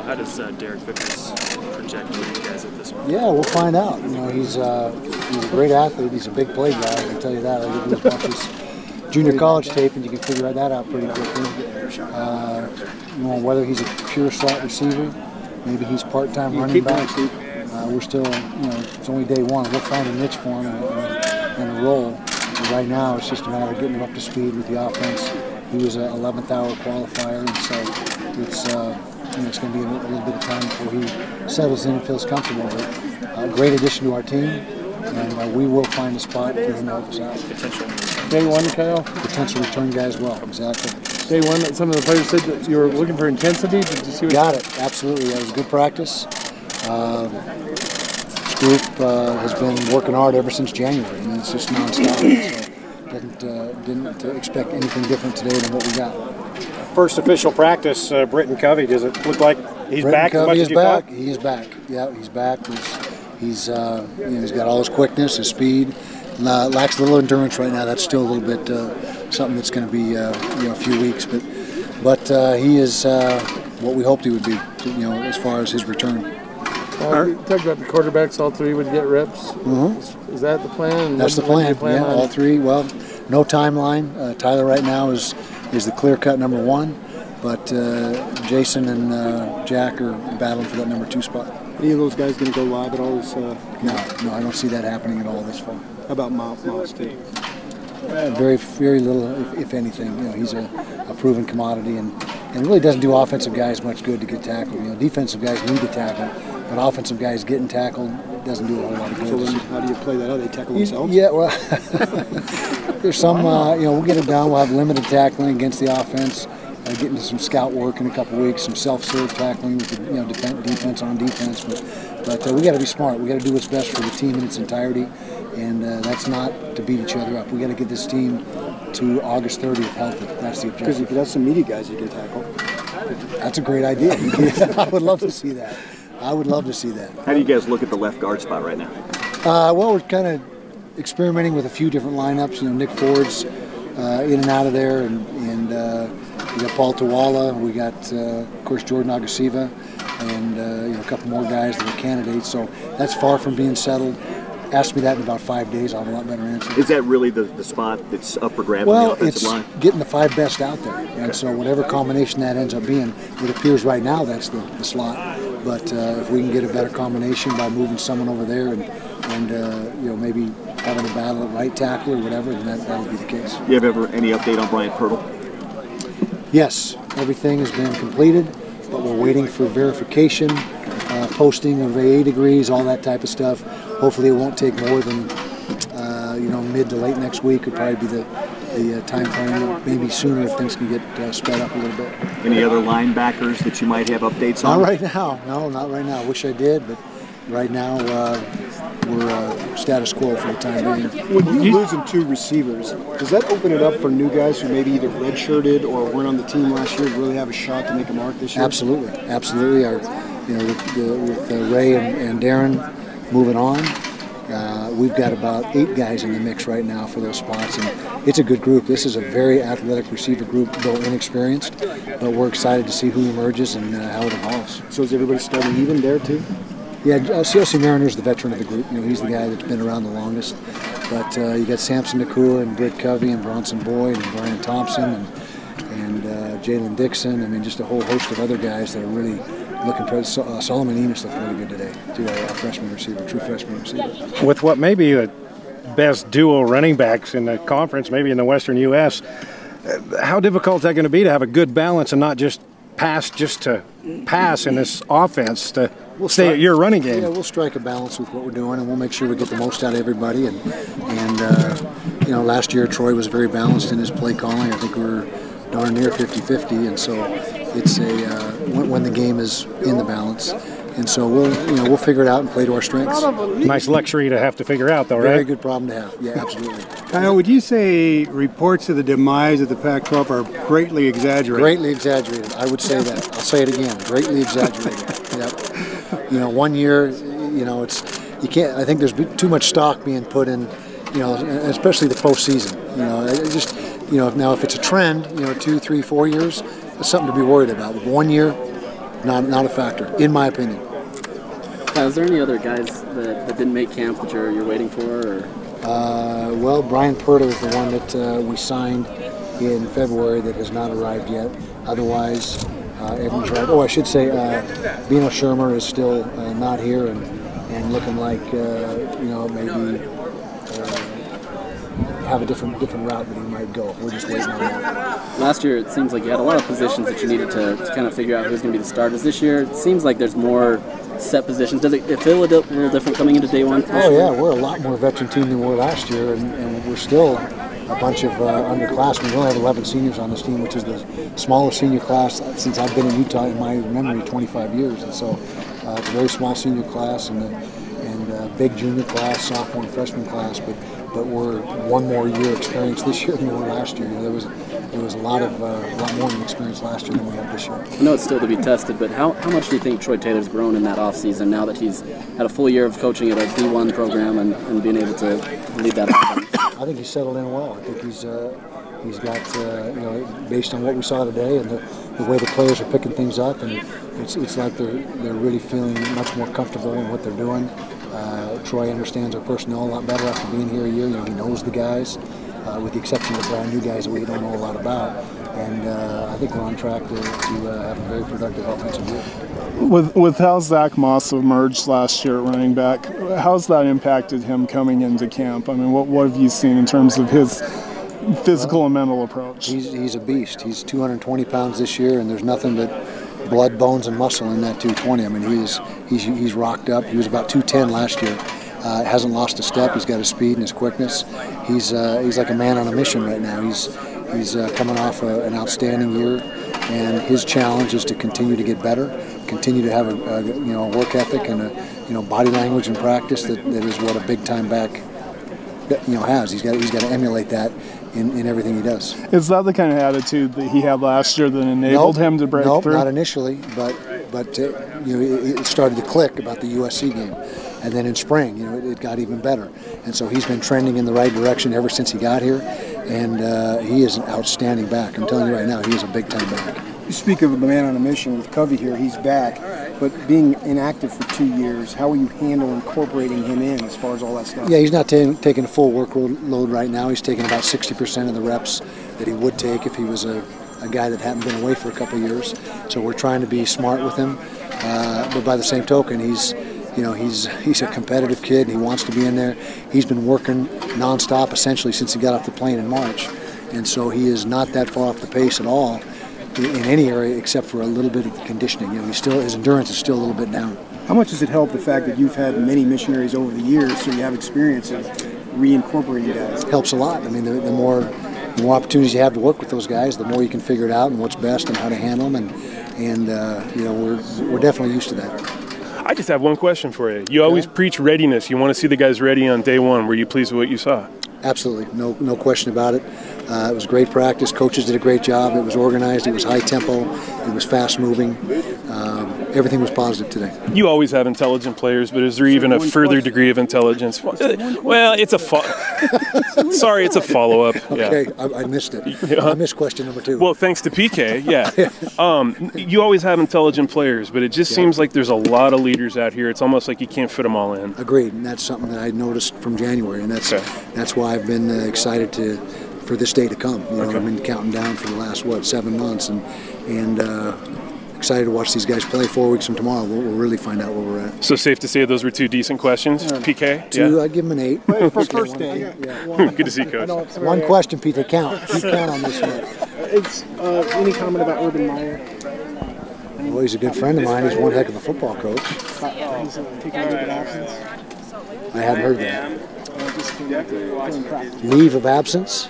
how does Derek Vickers project for you guys at this point? Yeah, we'll find out. You know, he's a great athlete. He's a big play guy. I can tell you that. I did watch his junior college tape, and you can figure that out pretty quickly. You know, whether he's a pure slot receiver, maybe he's part-time running back. We're still, you know, it's only day one. We'll find a niche for him and a role. But right now, it's just a matter of getting him up to speed with the offense. He was an 11th hour qualifier, and so it's you know, it's going to be a little bit of time before he settles in and feels comfortable. But a great addition to our team, and we will find a spot for him to help us out. Potential. Day one, Kyle? Potential return guy as well, exactly. Day one, some of the players said that you were looking for intensity. Did you see what Got it, absolutely. That was a good practice. This group has been working hard ever since January. I mean, it's just nonstop. So didn't expect anything different today than what we got. First official practice, Britton Covey. Does it look like he's back as much as you thought? He is back. Yeah, he's back. He's you know, he's got all his quickness, his speed. Lacks a little endurance right now. That's still a little bit something that's going to be you know, a few weeks. But he is what we hoped he would be. You know, as far as his return. You talked about the quarterbacks. All three would get reps. Mm-hmm. Is that the plan? That's the plan. Yeah, all three. Well, no timeline. Tyler right now is the clear-cut number one, but Jason and Jack are battling for that number 2 spot. Any of those guys going to go live at all this? No, I don't see that happening at all this fall. How about Miles Tate? Very little, if anything. You know, he's a proven commodity, and really doesn't do offensive guys much good to get tackled. You know, defensive guys need to tackle, but offensive guys getting tackled doesn't do a whole lot of good. So then how do you play that out? They tackle themselves? Yeah, well, there's some. You know, we'll get them down. We'll have limited tackling against the offense. Get into some scout work in a couple of weeks, some self-serve tackling with the, you know, defense on defense. But we got to be smart. We got to do what's best for the team in its entirety, and that's not to beat each other up. We got to get this team to August 30th healthy. That's the objective. Because you could have some meaty guys you can tackle. That's a great idea. I would love to see that. I would love to see that. How do you guys look at the left guard spot right now? Well, we're kind of experimenting with a few different lineups. You know, Nick Ford's in and out of there, and we got Paul Tawala. We got, of course, Jordan Agasiva, and you know, a couple more guys that are candidates. So that's far from being settled. Ask me that in about 5 days, I'll have a lot better answer. Is that really the spot that's up for grabs well, on the offensive line? Well, it's getting the 5 best out there. And so whatever combination that ends up being, it appears right now that's the slot. But if we can get a better combination by moving someone over there and you know, maybe having a battle at right tackle or whatever, then that'll be the case. Do you have ever any update on Brian Pirtle? Yes, everything has been completed, but we're waiting for verification, posting of AA degrees, all that type of stuff. Hopefully it won't take more than you know, mid to late next week would probably be the time frame. Maybe sooner if things can get sped up a little bit. Any other linebackers that you might have updates on? Not right now. No, not right now. I wish I did, but right now we're status quo for the time being. When you losing 2 receivers, does that open it up for new guys who maybe either redshirted or weren't on the team last year to really have a shot to make a mark this year? Absolutely, absolutely. Our, you know, with Ray and Darren moving on, we've got about 8 guys in the mix right now for those spots, and it's a good group. This is a very athletic receiver group, though inexperienced, but we're excited to see who emerges and how it evolves. So is everybody starting even there too? Yeah, CLC Mariner's the veteran of the group. You know, he's the guy that's been around the longest. But you got Samson Nakua and Britt Covey and Bronson Boyd and Brian Thompson and Jalen Dixon. I mean, just a whole host of other guys that are really looking pretty. Solomon Enos looked really good today, too, a freshman receiver, true freshman receiver. With what may be the best duo running backs in the conference, maybe in the Western U.S., how difficult is that going to be to have a good balance and not just pass just to pass in this offense to stay at your running game? Yeah, we'll strike a balance with what we're doing, and we'll make sure we get the most out of everybody. And you know, last year Troy was very balanced in his play calling. I think we were darn near 50-50, and so it's a when the game is in the balance. And so we'll figure it out and play to our strengths. Nice luxury to have to figure out, though, right? Very good problem to have. Yeah, absolutely. Kyle, would you say reports of the demise of the Pac-12 are greatly exaggerated? Greatly exaggerated. I would say that. I'll say it again. Greatly exaggerated. Yep. You know, 1 year. You know, you can't. I think there's too much stock being put in. You know, especially the postseason. You know, just now if it's a trend, you know, 2, 3, 4 years, it's something to be worried about. But 1 year. not a factor, in my opinion. Is there any other guys that didn't make camp that you're waiting for? Or? Well, Brian Purtle is the one that we signed in February that has not arrived yet. Otherwise, everyone's right. Oh, I should say, Bino Shermer is still not here and looking like maybe have a different route that he might go. We're just waiting on that. Last year, it seems like you had a lot of positions that you needed to kind of figure out who's going to be the starters. This year, it seems like there's more set positions. Does it feel a little different coming into day one? Oh yeah, we're a lot more veteran team than we were last year, and we're still a bunch of underclassmen. We only have 11 seniors on this team, which is the smallest senior class since I've been in Utah in my memory, 25 years. And so it's a very small senior class and a big junior class, sophomore and freshman class, but we're one more year experience this year than we were last year. There was a lot more experience last year than we have this year. I know it's still to be tested, but how much do you think Troy Taylor's grown in that offseason now that he's had a full year of coaching at a D1 program and being able to lead that offense? I think he's settled in well. I think he's got based on what we saw today and the way the players are picking things up, and it's like they're really feeling much more comfortable in what they're doing. Troy understands our personnel a lot better after being here a year. He knows the guys, with the exception of brand new guys that we don't know a lot about. And I think we're on track to have a very productive offensive year. With how Zach Moss emerged last year at running back, how's that impacted him coming into camp? I mean, what have you seen in terms of his physical and mental approach? He's a beast. He's 220 pounds this year, and there's nothing but blood, bones, and muscle in that 220. I mean, he's rocked up. He was about 210 last year. Hasn't lost a step. He's got his speed and his quickness. He's like a man on a mission right now. He's coming off an outstanding year, and his challenge is to continue to get better, continue to have a work ethic and a body language and practice that is what a big time back has. He's got to emulate that in everything he does. Is that the kind of attitude that he had last year that enabled him to break through? No, not initially, but it started to click about the USC game. And then in spring, it got even better. And so he's been trending in the right direction ever since he got here. And he is an outstanding back. I'm telling you right now, he is a big-time back. You speak of the man on a mission with Covey here. He's back. But being inactive for 2 years, how will you handle incorporating him in as far as all that stuff? Yeah, he's not taking a full workload right now. He's taking about 60% of the reps that he would take if he was a guy that hadn't been away for a couple of years. So we're trying to be smart with him. But by the same token, he's a competitive kid. He wants to be in there. He's been working nonstop essentially since he got off the plane in March, and so he is not that far off the pace at all in any area except for a little bit of conditioning. His endurance is still a little bit down. How much does it help the fact that you've had many missionaries over the years, so you have experience of reincorporating guys? Helps a lot. I mean, the more opportunities you have to work with those guys, the more you can figure it out and what's best and how to handle them, and we're definitely used to that. I just have one question for you. You always preach readiness. You want to see the guys ready on day one. Were you pleased with what you saw? Absolutely. No question about it. It was great practice. Coaches did a great job. It was organized. It was high tempo. It was fast moving. Everything was positive today. You always have intelligent players, but is there even a further degree of intelligence? Well, it's a sorry, it's a follow-up. Okay, yeah. I missed it. Yeah. I missed question number 2. Well, thanks to PK, yeah. You always have intelligent players, but it just seems like there's a lot of leaders out here. It's almost like you can't fit them all in. Agreed, and that's something that I noticed from January, and that's why I've been excited for this day to come. I've been counting down for the last 7 months, and excited to watch these guys play. 4 weeks from tomorrow, we'll really find out where we're at. So safe to say those were 2 decent questions, PK? 2, I'd give them an 8. For first day. Good to see you, Coach. One question, Peter. Count. Keep count on this one. It's any comment about Urban Meyer? Well, he's a good friend of mine. He's one heck of a football coach. He's taking leave of absence. I hadn't heard that. Leave of absence?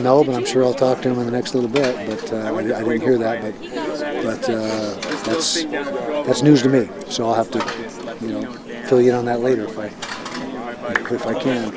No, but I'm sure I'll talk to him in the next little bit. But I didn't hear that. But that's news to me. So I'll have to, fill you in on that later if I can.